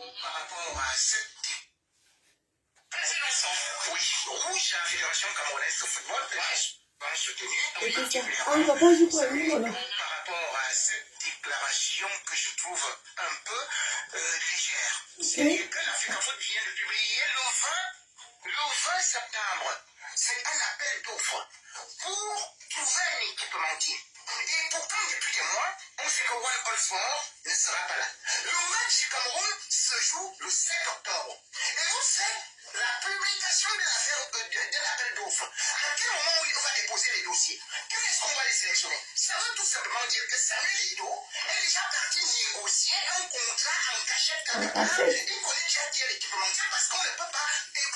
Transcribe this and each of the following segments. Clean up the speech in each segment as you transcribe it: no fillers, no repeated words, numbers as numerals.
Par rapport à cette oui, rouge à la Fédération camerounaise de football, pas soutenu. Par rapport à cette déclaration que je trouve un peu légère. C'est que l'Afrique vient de publier le 20 septembre. C'est un appel d'offres pour trouver un équipementier. Et pourtant, depuis des mois, on sait que One All Sport ne sera pas là. Le match du Cameroun se joue le 7 octobre. Et on sait la publication de l'appel d'offres. À quel moment on va déposer les dossiers? Quel est-ce qu'on va les sélectionner? Ça veut tout simplement dire que Samuel Eto'o est déjà parti négocier un contrat en cachette. Il connaît déjà dire l'équipementier parce qu'on ne peut pas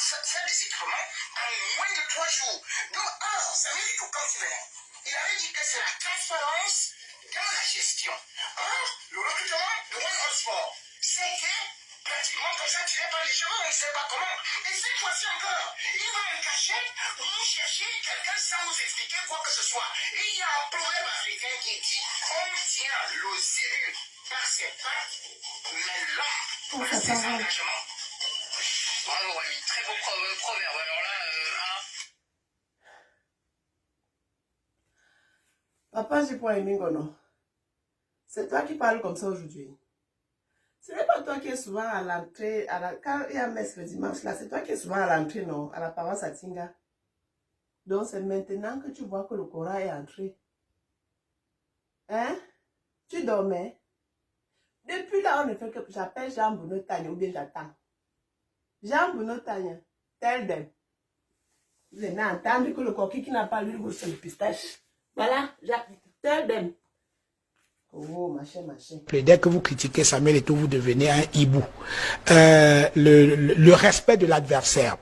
faire des équipements en moins de 3 jours. Donc, Samuel Eto'o, quand il venait, il avait dit que c'est la transparence dans la gestion. Or, le recrutement de One All Sport, c'était pratiquement comme ça, tiré par les cheveux, on ne sait pas comment. Et cette fois-ci encore, il va en cachette, vous cherchez quelqu'un sans vous expliquer quoi que ce soit. Et il y a un problème africain qui dit on tient le zéro par ses pattes, mais l'homme par ses engagements. Bravo, oui, très beau proverbe. Alors là, Papa, j'ai pas aimé non. C'est toi qui parles comme ça aujourd'hui. Ce n'est pas toi qui es souvent à l'entrée, quand il y a messe le dimanche là, c'est toi qui es souvent à l'entrée, non, à la paroisse à Tinga. Donc c'est maintenant que tu vois que le Coran est entré. Hein? Tu dormais? Depuis là, on ne fait que j'appelle Jean Bruno Tanya ou bien j'attends. Jean Bruno Tanya, tell them. Vous venez entendre que le coquille qui n'a pas lu le pistache. Voilà, tell them. Oh, machin. Dès que vous critiquez Samuel Eto'o, vous devenez un hibou. Le respect de l'adversaire,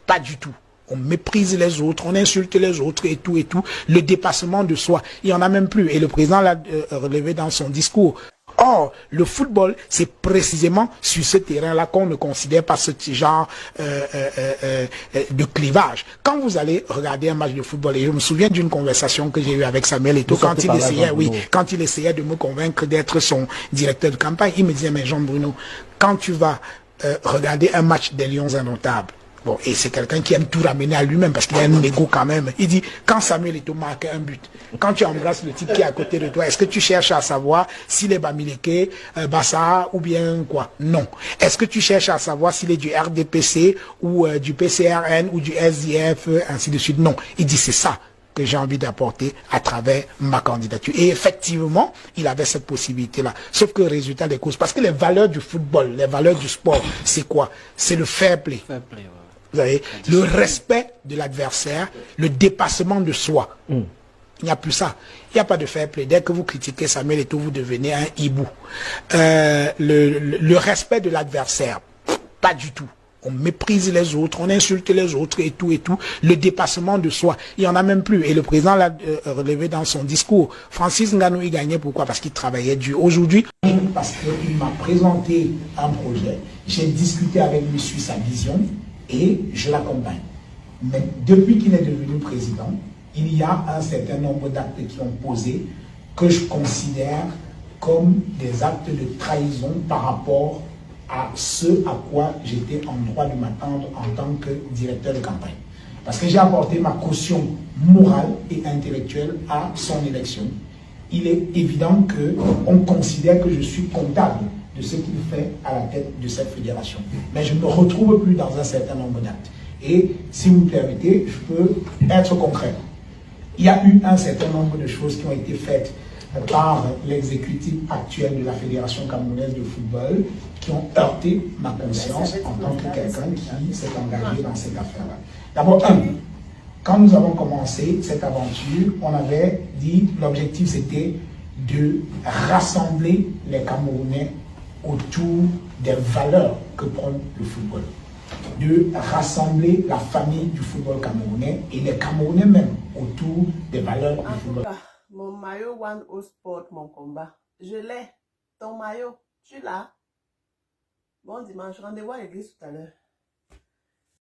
pas du tout. On méprise les autres, on insulte les autres et tout. Le dépassement de soi, il n'y en a même plus. Et le président l'a relevé dans son discours. Or, le football, c'est précisément sur ce terrain-là qu'on ne considère pas ce genre de clivage. Quand vous allez regarder un match de football, et je me souviens d'une conversation que j'ai eue avec Samuel Eto'o, quand il essayait de me convaincre d'être son directeur de campagne, il me disait, mais Jean-Bruno, quand tu vas regarder un match des Lions indomptables, bon, et c'est quelqu'un qui aime tout ramener à lui-même parce qu'il a un ego quand même. Il dit, quand Samuel Eto'o marque un but, quand tu embrasses le type qui est à côté de toi, est-ce que tu cherches à savoir s'il est Bamileke, Bassa ou bien quoi? Non. Est-ce que tu cherches à savoir s'il est du RDPC ou du PCRN ou du SDF, ainsi de suite? Non. Il dit, c'est ça que j'ai envie d'apporter à travers ma candidature. Et effectivement, il avait cette possibilité-là. Sauf que le résultat des courses, parce que les valeurs du football, les valeurs du sport, c'est quoi? C'est le fair play. Vous avez le respect de l'adversaire, le dépassement de soi. Il n'y a plus ça. Il n'y a pas de fair play. Dès que vous critiquez Samuel Eto'o, vous devenez un hibou. Le respect de l'adversaire, pas du tout. On méprise les autres, on insulte les autres et tout. Le dépassement de soi, il n'y en a même plus. Et le président l'a relevé dans son discours. Francis Ngannou, il gagnait pourquoi? Parce qu'il travaillait dur. Aujourd'hui, parce qu'il m'a présenté un projet, j'ai discuté avec lui sur sa vision et je l'accompagne. Mais depuis qu'il est devenu président, il y a un certain nombre d'actes qui ont posé que je considère comme des actes de trahison par rapport à ce à quoi j'étais en droit de m'attendre en tant que directeur de campagne. Parce que j'ai apporté ma caution morale et intellectuelle à son élection. Il est évident qu'on considère que je suis comptable de ce qu'il fait à la tête de cette fédération. Mais je ne me retrouve plus dans un certain nombre d'actes. Et si vous me permettez, je peux être concret. Il y a eu un certain nombre de choses qui ont été faites par l'exécutif actuel de la Fédération camerounaise de football qui ont heurté ma conscience en tant que quelqu'un qui s'est engagé dans cette affaire-là. D'abord, quand nous avons commencé cette aventure, on avait dit l'objectif c'était de rassembler les Camerounais autour des valeurs que prône le football. De rassembler la famille du football camerounais et les Camerounais même autour des valeurs du football. Mon maillot One All Sport, mon combat. Je l'ai. Ton maillot, tu l'as. Bon dimanche, rendez-vous à l'église tout à l'heure.